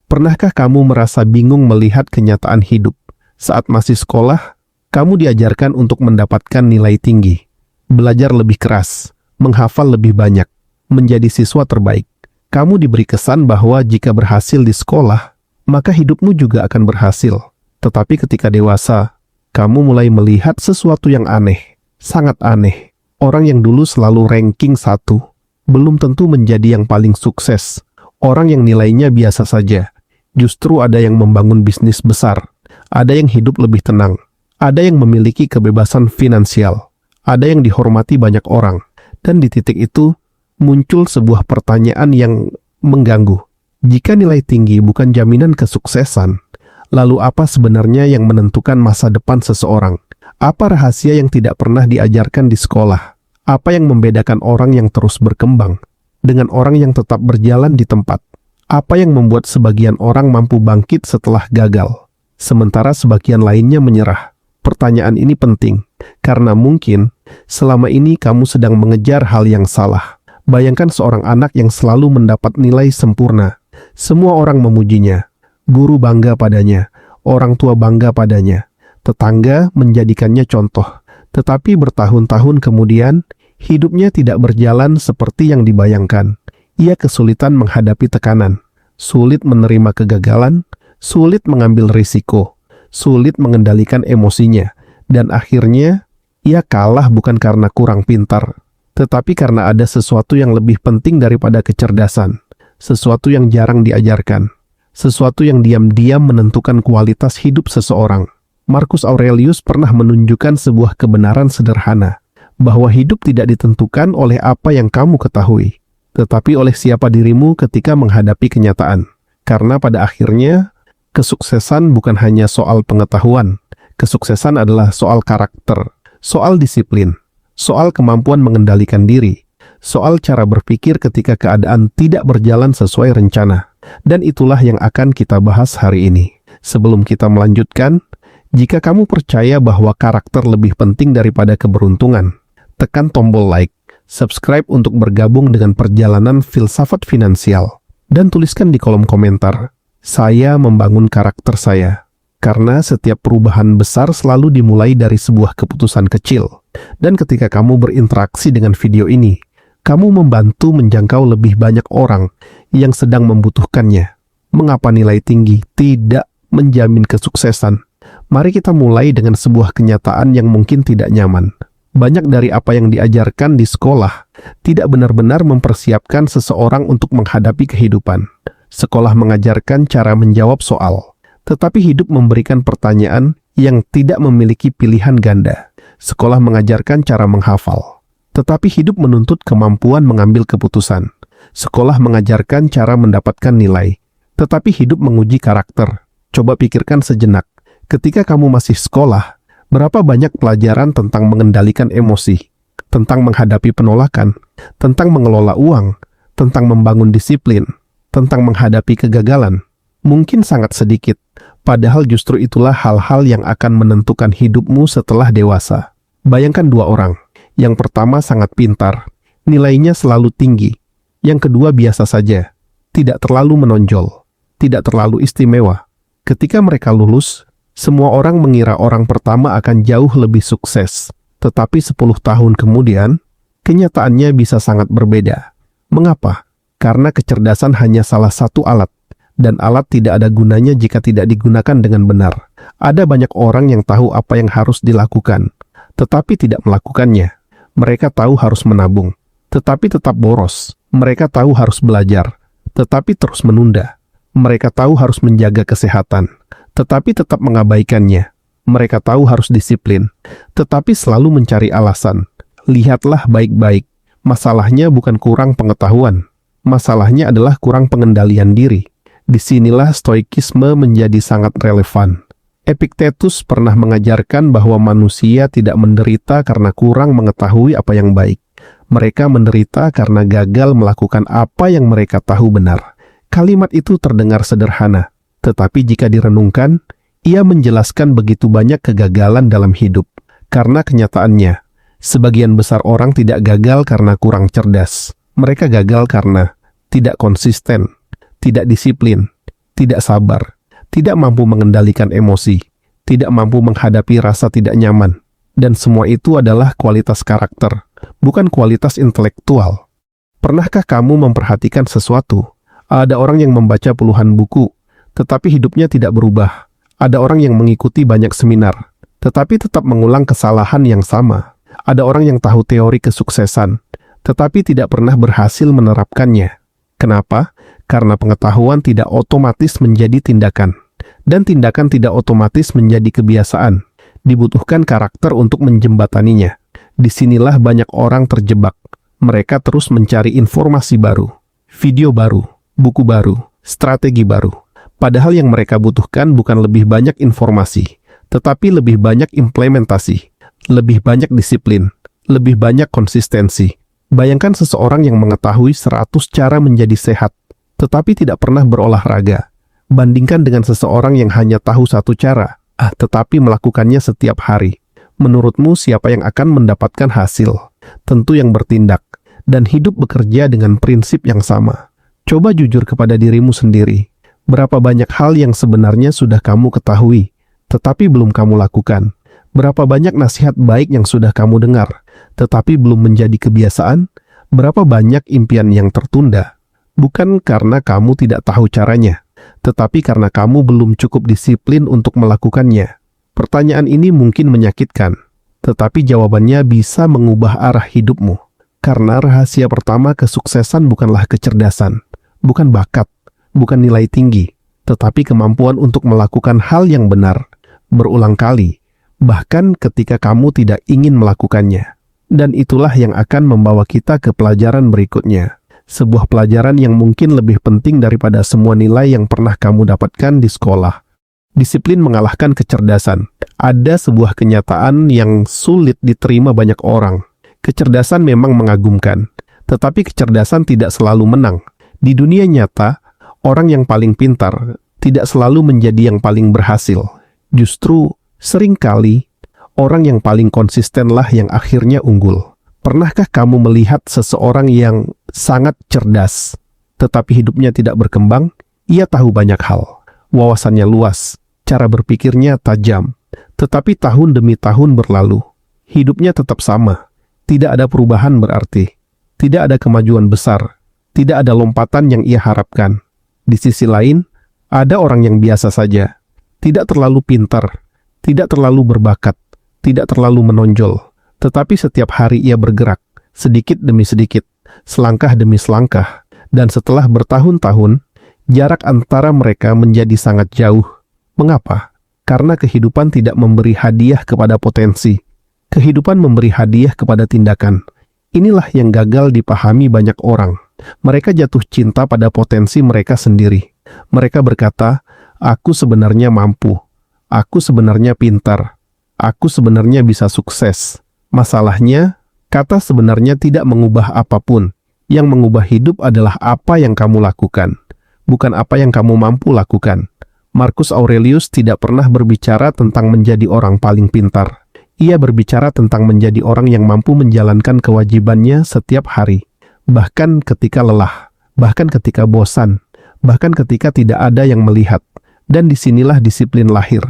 Pernahkah kamu merasa bingung melihat kenyataan hidup? Saat masih sekolah, kamu diajarkan untuk mendapatkan nilai tinggi, belajar lebih keras, menghafal lebih banyak, menjadi siswa terbaik. Kamu diberi kesan bahwa jika berhasil di sekolah, maka hidupmu juga akan berhasil. Tetapi ketika dewasa, kamu mulai melihat sesuatu yang aneh, sangat aneh. Orang yang dulu selalu ranking 1, belum tentu menjadi yang paling sukses. Orang yang nilainya biasa saja, justru ada yang membangun bisnis besar, ada yang hidup lebih tenang, ada yang memiliki kebebasan finansial, ada yang dihormati banyak orang. Dan di titik itu, muncul sebuah pertanyaan yang mengganggu. Jika nilai tinggi bukan jaminan kesuksesan, lalu apa sebenarnya yang menentukan masa depan seseorang? Apa rahasia yang tidak pernah diajarkan di sekolah? Apa yang membedakan orang yang terus berkembang dengan orang yang tetap berjalan di tempat? Apa yang membuat sebagian orang mampu bangkit setelah gagal, sementara sebagian lainnya menyerah? Pertanyaan ini penting, karena mungkin selama ini kamu sedang mengejar hal yang salah. Bayangkan seorang anak yang selalu mendapat nilai sempurna. Semua orang memujinya, guru bangga padanya, orang tua bangga padanya, tetangga menjadikannya contoh. Tetapi bertahun-tahun kemudian, hidupnya tidak berjalan seperti yang dibayangkan. Ia kesulitan menghadapi tekanan, sulit menerima kegagalan, sulit mengambil risiko, sulit mengendalikan emosinya, dan akhirnya ia kalah bukan karena kurang pintar, tetapi karena ada sesuatu yang lebih penting daripada kecerdasan, sesuatu yang jarang diajarkan, sesuatu yang diam-diam menentukan kualitas hidup seseorang. Marcus Aurelius pernah menunjukkan sebuah kebenaran sederhana, bahwa hidup tidak ditentukan oleh apa yang kamu ketahui, tetapi oleh siapa dirimu ketika menghadapi kenyataan. Karena pada akhirnya, kesuksesan bukan hanya soal pengetahuan, kesuksesan adalah soal karakter, soal disiplin, soal kemampuan mengendalikan diri, soal cara berpikir ketika keadaan tidak berjalan sesuai rencana. Dan itulah yang akan kita bahas hari ini. Sebelum kita melanjutkan, jika kamu percaya bahwa karakter lebih penting daripada keberuntungan, tekan tombol like, subscribe untuk bergabung dengan perjalanan filsafat finansial, dan tuliskan di kolom komentar, "Saya membangun karakter saya." Karena setiap perubahan besar selalu dimulai dari sebuah keputusan kecil. Dan ketika kamu berinteraksi dengan video ini, kamu membantu menjangkau lebih banyak orang yang sedang membutuhkannya. Mengapa nilai tinggi tidak menjamin kesuksesan? Mari kita mulai dengan sebuah kenyataan yang mungkin tidak nyaman. Banyak dari apa yang diajarkan di sekolah tidak benar-benar mempersiapkan seseorang untuk menghadapi kehidupan. Sekolah mengajarkan cara menjawab soal, tetapi hidup memberikan pertanyaan yang tidak memiliki pilihan ganda. Sekolah mengajarkan cara menghafal, tetapi hidup menuntut kemampuan mengambil keputusan. Sekolah mengajarkan cara mendapatkan nilai, tetapi hidup menguji karakter. Coba pikirkan sejenak, ketika kamu masih sekolah, berapa banyak pelajaran tentang mengendalikan emosi, tentang menghadapi penolakan, tentang mengelola uang, tentang membangun disiplin, tentang menghadapi kegagalan? Mungkin sangat sedikit, padahal justru itulah hal-hal yang akan menentukan hidupmu setelah dewasa. Bayangkan dua orang. Yang pertama sangat pintar, nilainya selalu tinggi. Yang kedua biasa saja, tidak terlalu menonjol, tidak terlalu istimewa. Ketika mereka lulus, semua orang mengira orang pertama akan jauh lebih sukses. Tetapi 10 tahun kemudian, kenyataannya bisa sangat berbeda. Mengapa? Karena kecerdasan hanya salah satu alat. Dan alat tidak ada gunanya jika tidak digunakan dengan benar. Ada banyak orang yang tahu apa yang harus dilakukan, tetapi tidak melakukannya. Mereka tahu harus menabung, tetapi tetap boros. Mereka tahu harus belajar, tetapi terus menunda. Mereka tahu harus menjaga kesehatan, tetapi tetap mengabaikannya. Mereka tahu harus disiplin, tetapi selalu mencari alasan. Lihatlah baik-baik, masalahnya bukan kurang pengetahuan. Masalahnya adalah kurang pengendalian diri. Disinilah stoikisme menjadi sangat relevan. Epictetus pernah mengajarkan bahwa manusia tidak menderita karena kurang mengetahui apa yang baik. Mereka menderita karena gagal melakukan apa yang mereka tahu benar. Kalimat itu terdengar sederhana, tetapi jika direnungkan, ia menjelaskan begitu banyak kegagalan dalam hidup. Karena kenyataannya, sebagian besar orang tidak gagal karena kurang cerdas. Mereka gagal karena tidak konsisten, tidak disiplin, tidak sabar, tidak mampu mengendalikan emosi, tidak mampu menghadapi rasa tidak nyaman. Dan semua itu adalah kualitas karakter, bukan kualitas intelektual. Pernahkah kamu memperhatikan sesuatu? Ada orang yang membaca puluhan buku, tetapi hidupnya tidak berubah. Ada orang yang mengikuti banyak seminar, tetapi tetap mengulang kesalahan yang sama. Ada orang yang tahu teori kesuksesan, tetapi tidak pernah berhasil menerapkannya. Kenapa? Karena pengetahuan tidak otomatis menjadi tindakan, dan tindakan tidak otomatis menjadi kebiasaan. Dibutuhkan karakter untuk menjembataninya. Disinilah banyak orang terjebak. Mereka terus mencari informasi baru, video baru, buku baru, strategi baru. Padahal yang mereka butuhkan bukan lebih banyak informasi, tetapi lebih banyak implementasi, lebih banyak disiplin, lebih banyak konsistensi. Bayangkan seseorang yang mengetahui 100 cara menjadi sehat, tetapi tidak pernah berolahraga. Bandingkan dengan seseorang yang hanya tahu 1 cara, tetapi melakukannya setiap hari. Menurutmu siapa yang akan mendapatkan hasil? Tentu yang bertindak dan hidup bekerja dengan prinsip yang sama. Coba jujur kepada dirimu sendiri. Berapa banyak hal yang sebenarnya sudah kamu ketahui, tetapi belum kamu lakukan? Berapa banyak nasihat baik yang sudah kamu dengar, tetapi belum menjadi kebiasaan? Berapa banyak impian yang tertunda? Bukan karena kamu tidak tahu caranya, tetapi karena kamu belum cukup disiplin untuk melakukannya. Pertanyaan ini mungkin menyakitkan, tetapi jawabannya bisa mengubah arah hidupmu. Karena rahasia pertama kesuksesan bukanlah kecerdasan, bukan bakat, bukan nilai tinggi, tetapi kemampuan untuk melakukan hal yang benar, berulang kali, bahkan ketika kamu tidak ingin melakukannya. Dan itulah yang akan membawa kita ke pelajaran berikutnya. Sebuah pelajaran yang mungkin lebih penting daripada semua nilai yang pernah kamu dapatkan di sekolah. Disiplin mengalahkan kecerdasan. Ada sebuah kenyataan yang sulit diterima banyak orang. Kecerdasan memang mengagumkan, tetapi kecerdasan tidak selalu menang. Di dunia nyata, orang yang paling pintar tidak selalu menjadi yang paling berhasil. Justru, seringkali, orang yang paling konsistenlah yang akhirnya unggul. Pernahkah kamu melihat seseorang yang sangat cerdas, tetapi hidupnya tidak berkembang? Ia tahu banyak hal, wawasannya luas, cara berpikirnya tajam, tetapi tahun demi tahun berlalu, hidupnya tetap sama. Tidak ada perubahan berarti, tidak ada kemajuan besar, tidak ada lompatan yang ia harapkan. Di sisi lain, ada orang yang biasa saja, tidak terlalu pintar, tidak terlalu berbakat, tidak terlalu menonjol, tetapi setiap hari ia bergerak, sedikit demi sedikit, selangkah demi selangkah, dan setelah bertahun-tahun, jarak antara mereka menjadi sangat jauh. Mengapa? Karena kehidupan tidak memberi hadiah kepada potensi. Kehidupan memberi hadiah kepada tindakan. Inilah yang gagal dipahami banyak orang. Mereka jatuh cinta pada potensi mereka sendiri. Mereka berkata, aku sebenarnya mampu, aku sebenarnya pintar, aku sebenarnya bisa sukses. Masalahnya, kata sebenarnya tidak mengubah apapun. Yang mengubah hidup adalah apa yang kamu lakukan, bukan apa yang kamu mampu lakukan. Marcus Aurelius tidak pernah berbicara tentang menjadi orang paling pintar. Ia berbicara tentang menjadi orang yang mampu menjalankan kewajibannya setiap hari. Bahkan ketika lelah, bahkan ketika bosan, bahkan ketika tidak ada yang melihat. Dan disinilah disiplin lahir.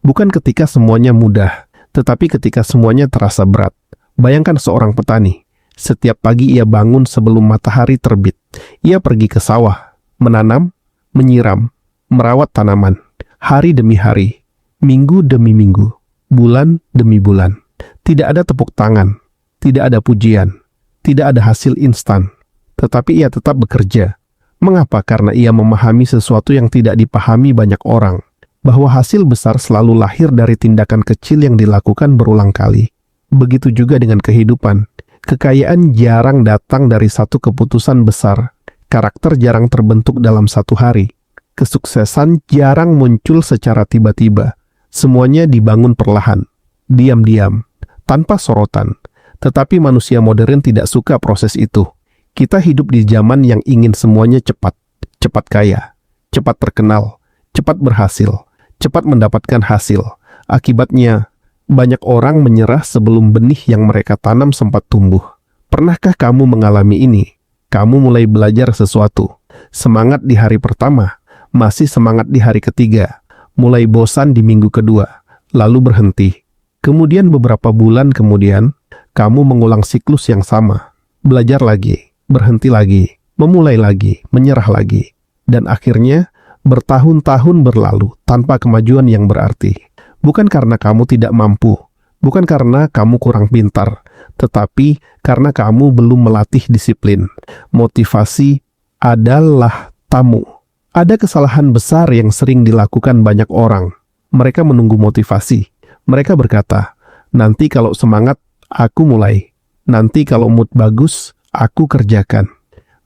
Bukan ketika semuanya mudah, tetapi ketika semuanya terasa berat. Bayangkan seorang petani. Setiap pagi ia bangun sebelum matahari terbit. Ia pergi ke sawah, menanam, menyiram, merawat tanaman. Hari demi hari, minggu demi minggu, bulan demi bulan. Tidak ada tepuk tangan, tidak ada pujian, tidak ada hasil instan. Tetapi ia tetap bekerja. Mengapa? Karena ia memahami sesuatu yang tidak dipahami banyak orang. Bahwa hasil besar selalu lahir dari tindakan kecil yang dilakukan berulang kali. Begitu juga dengan kehidupan. Kekayaan jarang datang dari satu keputusan besar. Karakter jarang terbentuk dalam satu hari. Kesuksesan jarang muncul secara tiba-tiba. Semuanya dibangun perlahan, diam-diam, tanpa sorotan. Tetapi manusia modern tidak suka proses itu. Kita hidup di zaman yang ingin semuanya cepat. Cepat kaya, cepat terkenal, cepat berhasil, cepat mendapatkan hasil. Akibatnya, banyak orang menyerah sebelum benih yang mereka tanam sempat tumbuh. Pernahkah kamu mengalami ini? Kamu mulai belajar sesuatu. Semangat di hari pertama, masih semangat di hari ketiga, mulai bosan di minggu kedua, lalu berhenti. Kemudian beberapa bulan kemudian, kamu mengulang siklus yang sama. Belajar lagi, berhenti lagi, memulai lagi, menyerah lagi. Dan akhirnya, bertahun-tahun berlalu tanpa kemajuan yang berarti. Bukan karena kamu tidak mampu, bukan karena kamu kurang pintar, tetapi karena kamu belum melatih disiplin. Motivasi adalah tamu. Ada kesalahan besar yang sering dilakukan banyak orang. Mereka menunggu motivasi. Mereka berkata, nanti kalau semangat, aku mulai. Nanti kalau mood bagus, aku kerjakan.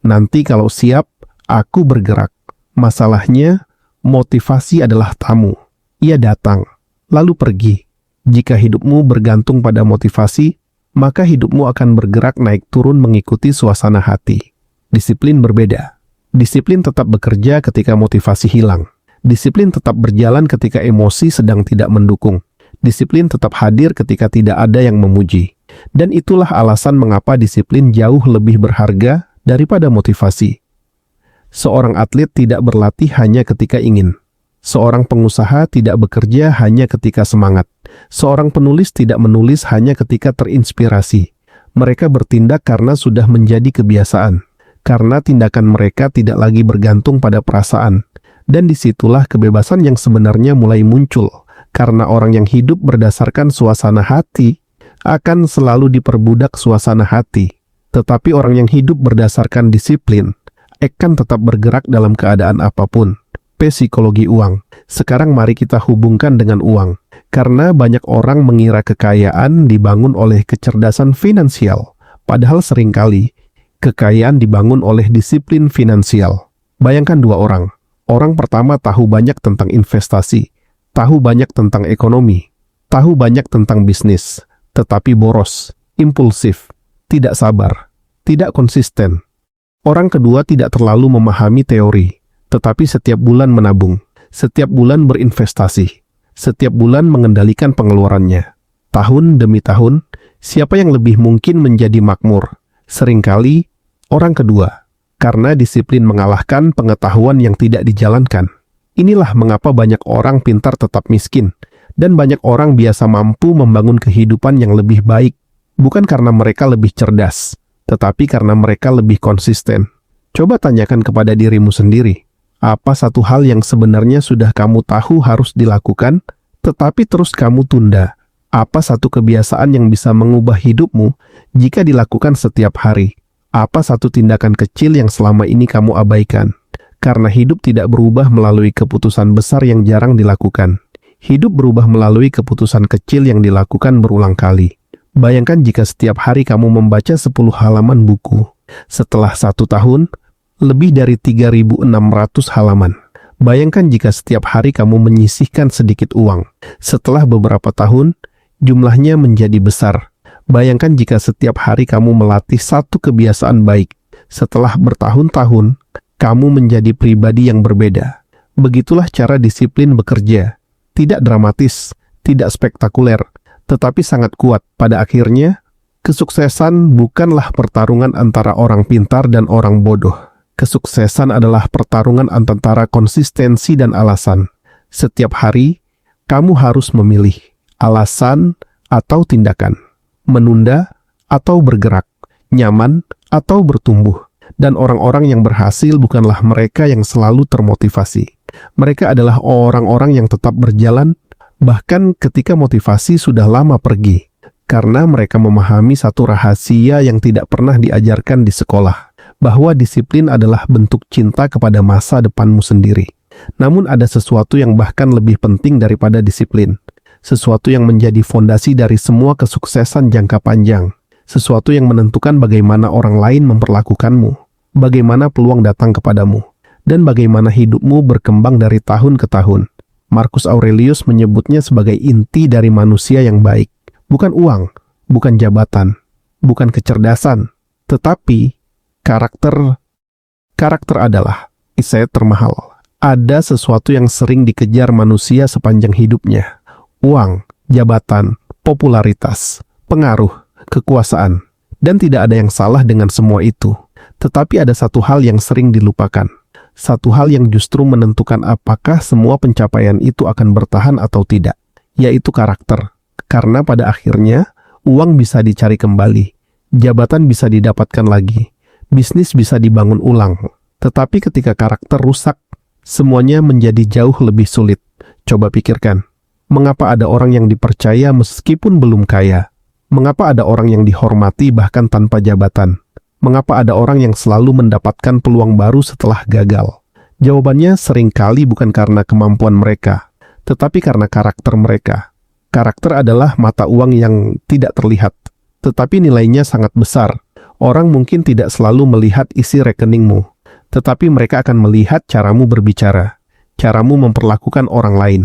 Nanti kalau siap, aku bergerak. Masalahnya, motivasi adalah tamu. Ia datang, lalu pergi. Jika hidupmu bergantung pada motivasi, maka hidupmu akan bergerak naik turun mengikuti suasana hati. Disiplin berbeda. Disiplin tetap bekerja ketika motivasi hilang. Disiplin tetap berjalan ketika emosi sedang tidak mendukung. Disiplin tetap hadir ketika tidak ada yang memuji. Dan itulah alasan mengapa disiplin jauh lebih berharga daripada motivasi. Seorang atlet tidak berlatih hanya ketika ingin. Seorang pengusaha tidak bekerja hanya ketika semangat. Seorang penulis tidak menulis hanya ketika terinspirasi. Mereka bertindak karena sudah menjadi kebiasaan. Karena tindakan mereka tidak lagi bergantung pada perasaan. Dan disitulah kebebasan yang sebenarnya mulai muncul. Karena orang yang hidup berdasarkan suasana hati akan selalu diperbudak suasana hati. Tetapi orang yang hidup berdasarkan disiplin akan tetap bergerak dalam keadaan apapun. Psikologi uang. Sekarang mari kita hubungkan dengan uang. Karena banyak orang mengira kekayaan dibangun oleh kecerdasan finansial. Padahal seringkali kekayaan dibangun oleh disiplin finansial. Bayangkan dua orang. Orang pertama tahu banyak tentang investasi, tahu banyak tentang ekonomi, tahu banyak tentang bisnis, tetapi boros, impulsif, tidak sabar, tidak konsisten. Orang kedua tidak terlalu memahami teori, tetapi setiap bulan menabung, setiap bulan berinvestasi, setiap bulan mengendalikan pengeluarannya. Tahun demi tahun, siapa yang lebih mungkin menjadi makmur? Seringkali orang kedua, karena disiplin mengalahkan pengetahuan yang tidak dijalankan. Inilah mengapa banyak orang pintar tetap miskin, dan banyak orang biasa mampu membangun kehidupan yang lebih baik, bukan karena mereka lebih cerdas, tetapi karena mereka lebih konsisten. Coba tanyakan kepada dirimu sendiri, apa satu hal yang sebenarnya sudah kamu tahu harus dilakukan, tetapi terus kamu tunda? Apa satu kebiasaan yang bisa mengubah hidupmu jika dilakukan setiap hari? Apa satu tindakan kecil yang selama ini kamu abaikan? Karena hidup tidak berubah melalui keputusan besar yang jarang dilakukan. Hidup berubah melalui keputusan kecil yang dilakukan berulang kali. Bayangkan jika setiap hari kamu membaca 10 halaman buku. Setelah 1 tahun, lebih dari 3.600 halaman. Bayangkan jika setiap hari kamu menyisihkan sedikit uang. Setelah beberapa tahun, jumlahnya menjadi besar. Bayangkan jika setiap hari kamu melatih satu kebiasaan baik. Setelah bertahun-tahun, kamu menjadi pribadi yang berbeda. Begitulah cara disiplin bekerja. Tidak dramatis, tidak spektakuler, tetapi sangat kuat. Pada akhirnya, kesuksesan bukanlah pertarungan antara orang pintar dan orang bodoh. Kesuksesan adalah pertarungan antara konsistensi dan alasan. Setiap hari, kamu harus memilih alasan atau tindakan, menunda atau bergerak, nyaman atau bertumbuh. Dan orang-orang yang berhasil bukanlah mereka yang selalu termotivasi. Mereka adalah orang-orang yang tetap berjalan, bahkan ketika motivasi sudah lama pergi. Karena mereka memahami satu rahasia yang tidak pernah diajarkan di sekolah, bahwa disiplin adalah bentuk cinta kepada masa depanmu sendiri. Namun ada sesuatu yang bahkan lebih penting daripada disiplin. Sesuatu yang menjadi fondasi dari semua kesuksesan jangka panjang. Sesuatu yang menentukan bagaimana orang lain memperlakukanmu, bagaimana peluang datang kepadamu, dan bagaimana hidupmu berkembang dari tahun ke tahun. Marcus Aurelius menyebutnya sebagai inti dari manusia yang baik. Bukan uang, bukan jabatan, bukan kecerdasan, tetapi karakter. Karakter adalah aset termahal. Ada sesuatu yang sering dikejar manusia sepanjang hidupnya. Uang, jabatan, popularitas, pengaruh, kekuasaan, dan tidak ada yang salah dengan semua itu. Tetapi ada satu hal yang sering dilupakan. satu hal yang justru menentukan apakah semua pencapaian itu akan bertahan atau tidak, yaitu karakter. Karena pada akhirnya, uang bisa dicari kembali, jabatan bisa didapatkan lagi, bisnis bisa dibangun ulang. Tetapi ketika karakter rusak, semuanya menjadi jauh lebih sulit. Coba pikirkan, mengapa ada orang yang dipercaya meskipun belum kaya? Mengapa ada orang yang dihormati bahkan tanpa jabatan? Mengapa ada orang yang selalu mendapatkan peluang baru setelah gagal? Jawabannya seringkali bukan karena kemampuan mereka, tetapi karena karakter mereka. Karakter adalah mata uang yang tidak terlihat, tetapi nilainya sangat besar. Orang mungkin tidak selalu melihat isi rekeningmu, tetapi mereka akan melihat caramu berbicara, caramu memperlakukan orang lain,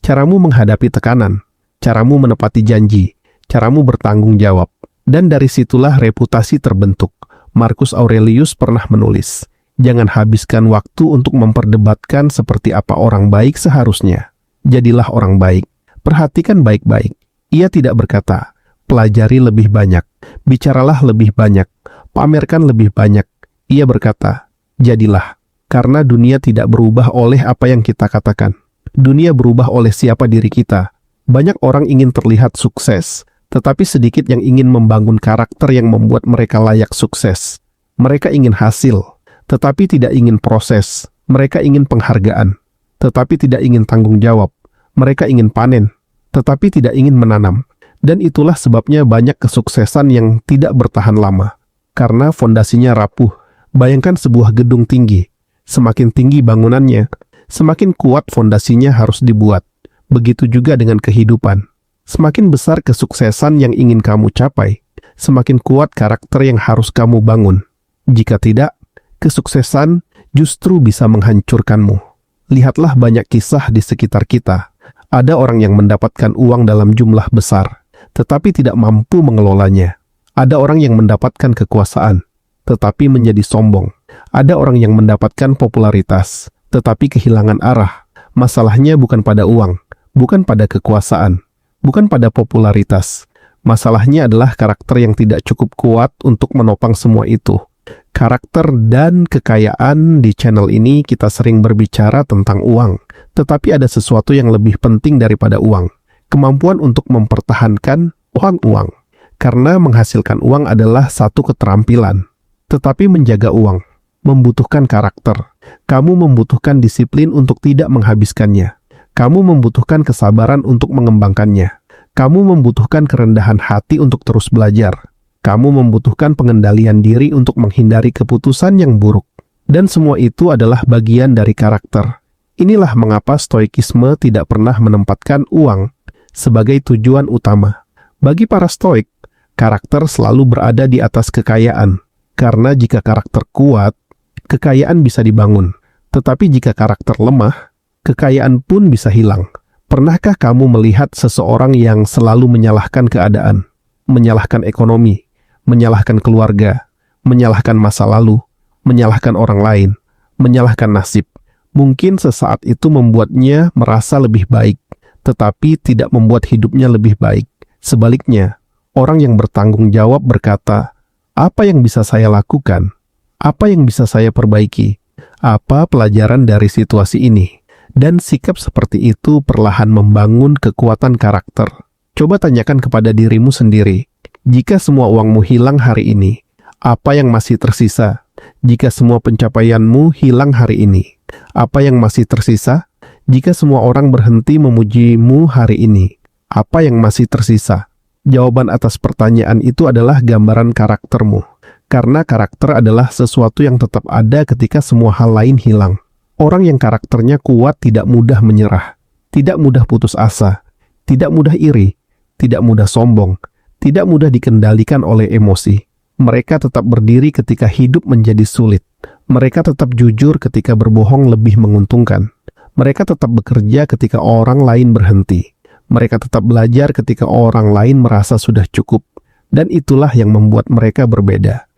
caramu menghadapi tekanan, caramu menepati janji, caramu bertanggung jawab. Dan dari situlah reputasi terbentuk. Marcus Aurelius pernah menulis, "Jangan habiskan waktu untuk memperdebatkan seperti apa orang baik seharusnya. Jadilah orang baik. Perhatikan baik-baik." Ia tidak berkata, "Pelajari lebih banyak, bicaralah lebih banyak, pamerkan lebih banyak." Ia berkata, "Jadilah." Karena dunia tidak berubah oleh apa yang kita katakan. Dunia berubah oleh siapa diri kita. Banyak orang ingin terlihat sukses, tetapi sedikit yang ingin membangun karakter yang membuat mereka layak sukses. Mereka ingin hasil, tetapi tidak ingin proses. Mereka ingin penghargaan, tetapi tidak ingin tanggung jawab. Mereka ingin panen, tetapi tidak ingin menanam. Dan itulah sebabnya banyak kesuksesan yang tidak bertahan lama, karena fondasinya rapuh. Bayangkan sebuah gedung tinggi. Semakin tinggi bangunannya, semakin kuat fondasinya harus dibuat. Begitu juga dengan kehidupan. Semakin besar kesuksesan yang ingin kamu capai, semakin kuat karakter yang harus kamu bangun. Jika tidak, kesuksesan justru bisa menghancurkanmu. Lihatlah banyak kisah di sekitar kita. Ada orang yang mendapatkan uang dalam jumlah besar, tetapi tidak mampu mengelolanya. Ada orang yang mendapatkan kekuasaan, tetapi menjadi sombong. Ada orang yang mendapatkan popularitas, tetapi kehilangan arah. Masalahnya bukan pada uang, bukan pada kekuasaan, bukan pada popularitas. Masalahnya adalah karakter yang tidak cukup kuat untuk menopang semua itu. Karakter dan kekayaan. Di channel ini kita sering berbicara tentang uang, tetapi ada sesuatu yang lebih penting daripada uang. Kemampuan untuk mempertahankan uang. Karena menghasilkan uang adalah satu keterampilan. Tetapi menjaga uang membutuhkan karakter. Kamu membutuhkan disiplin untuk tidak menghabiskannya. Kamu membutuhkan kesabaran untuk mengembangkannya. Kamu membutuhkan kerendahan hati untuk terus belajar. Kamu membutuhkan pengendalian diri untuk menghindari keputusan yang buruk. Dan semua itu adalah bagian dari karakter. Inilah mengapa stoikisme tidak pernah menempatkan uang sebagai tujuan utama. Bagi para stoik, karakter selalu berada di atas kekayaan. Karena jika karakter kuat, kekayaan bisa dibangun. Tetapi jika karakter lemah, kekayaan pun bisa hilang. Pernahkah kamu melihat seseorang yang selalu menyalahkan keadaan, menyalahkan ekonomi, menyalahkan keluarga, menyalahkan masa lalu, menyalahkan orang lain, menyalahkan nasib? Mungkin sesaat itu membuatnya merasa lebih baik, tetapi tidak membuat hidupnya lebih baik. Sebaliknya, orang yang bertanggung jawab berkata, "Apa yang bisa saya lakukan? Apa yang bisa saya perbaiki? Apa pelajaran dari situasi ini?" Dan sikap seperti itu perlahan membangun kekuatan karakter. Coba tanyakan kepada dirimu sendiri, jika semua uangmu hilang hari ini, apa yang masih tersisa? Jika semua pencapaianmu hilang hari ini, apa yang masih tersisa? Jika semua orang berhenti memujimu hari ini, apa yang masih tersisa? Jawaban atas pertanyaan itu adalah gambaran karaktermu. Karena karakter adalah sesuatu yang tetap ada ketika semua hal lain hilang. Orang yang karakternya kuat tidak mudah menyerah, tidak mudah putus asa, tidak mudah iri, tidak mudah sombong, tidak mudah dikendalikan oleh emosi. Mereka tetap berdiri ketika hidup menjadi sulit. Mereka tetap jujur ketika berbohong lebih menguntungkan. Mereka tetap bekerja ketika orang lain berhenti. Mereka tetap belajar ketika orang lain merasa sudah cukup. Dan itulah yang membuat mereka berbeda.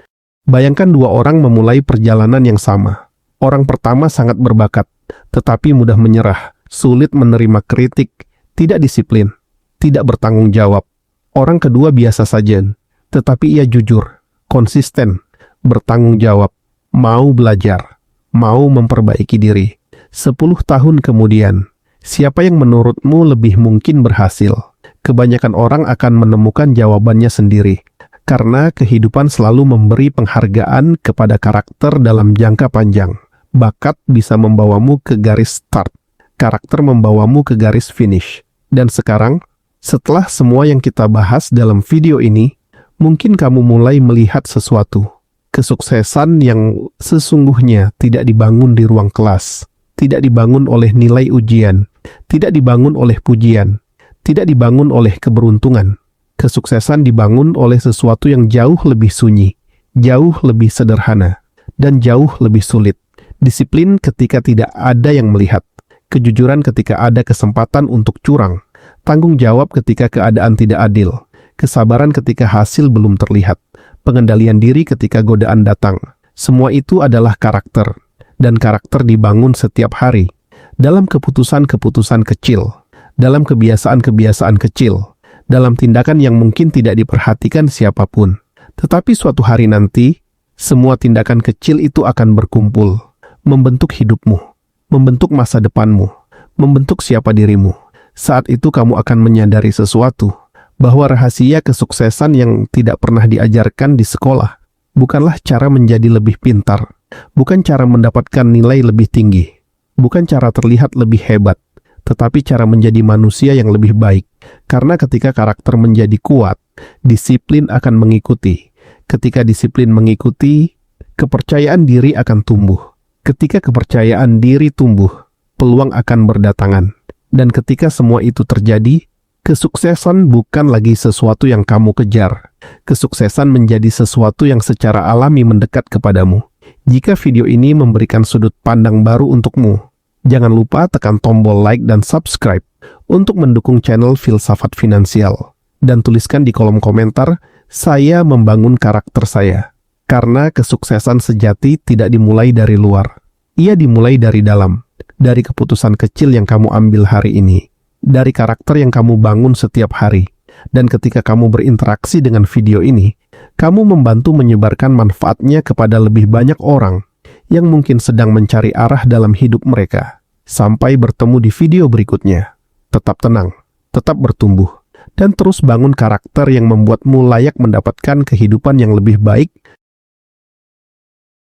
Bayangkan dua orang memulai perjalanan yang sama. Orang pertama sangat berbakat, tetapi mudah menyerah, sulit menerima kritik, tidak disiplin, tidak bertanggung jawab. Orang kedua biasa saja, tetapi ia jujur, konsisten, bertanggung jawab, mau belajar, mau memperbaiki diri. 10 tahun kemudian, siapa yang menurutmu lebih mungkin berhasil? Kebanyakan orang akan menemukan jawabannya sendiri, karena kehidupan selalu memberi penghargaan kepada karakter dalam jangka panjang. Bakat bisa membawamu ke garis start, karakter membawamu ke garis finish. Dan sekarang, setelah semua yang kita bahas dalam video ini, mungkin kamu mulai melihat sesuatu. Kesuksesan yang sesungguhnya tidak dibangun di ruang kelas, tidak dibangun oleh nilai ujian, tidak dibangun oleh pujian, tidak dibangun oleh keberuntungan. Kesuksesan dibangun oleh sesuatu yang jauh lebih sunyi, jauh lebih sederhana, dan jauh lebih sulit. Disiplin ketika tidak ada yang melihat, kejujuran ketika ada kesempatan untuk curang, tanggung jawab ketika keadaan tidak adil, kesabaran ketika hasil belum terlihat, pengendalian diri ketika godaan datang. Semua itu adalah karakter, dan karakter dibangun setiap hari, dalam keputusan-keputusan kecil, dalam kebiasaan-kebiasaan kecil, dalam tindakan yang mungkin tidak diperhatikan siapapun. Tetapi suatu hari nanti, semua tindakan kecil itu akan berkumpul, membentuk hidupmu, membentuk masa depanmu, membentuk siapa dirimu. Saat itu kamu akan menyadari sesuatu, bahwa rahasia kesuksesan yang tidak pernah diajarkan di sekolah bukanlah cara menjadi lebih pintar, bukan cara mendapatkan nilai lebih tinggi, bukan cara terlihat lebih hebat, tetapi cara menjadi manusia yang lebih baik. Karena ketika karakter menjadi kuat, disiplin akan mengikuti. Ketika disiplin mengikuti, kepercayaan diri akan tumbuh. Ketika kepercayaan diri tumbuh, peluang akan berdatangan. Dan ketika semua itu terjadi, kesuksesan bukan lagi sesuatu yang kamu kejar. Kesuksesan menjadi sesuatu yang secara alami mendekat kepadamu. Jika video ini memberikan sudut pandang baru untukmu, jangan lupa tekan tombol like dan subscribe untuk mendukung channel Filsafat Finansial. Dan tuliskan di kolom komentar, saya membangun karakter saya. Karena kesuksesan sejati tidak dimulai dari luar. Ia dimulai dari dalam. Dari keputusan kecil yang kamu ambil hari ini, dari karakter yang kamu bangun setiap hari. Dan ketika kamu berinteraksi dengan video ini, kamu membantu menyebarkan manfaatnya kepada lebih banyak orang yang mungkin sedang mencari arah dalam hidup mereka. Sampai bertemu di video berikutnya. Tetap tenang, tetap bertumbuh, dan terus bangun karakter yang membuatmu layak mendapatkan kehidupan yang lebih baik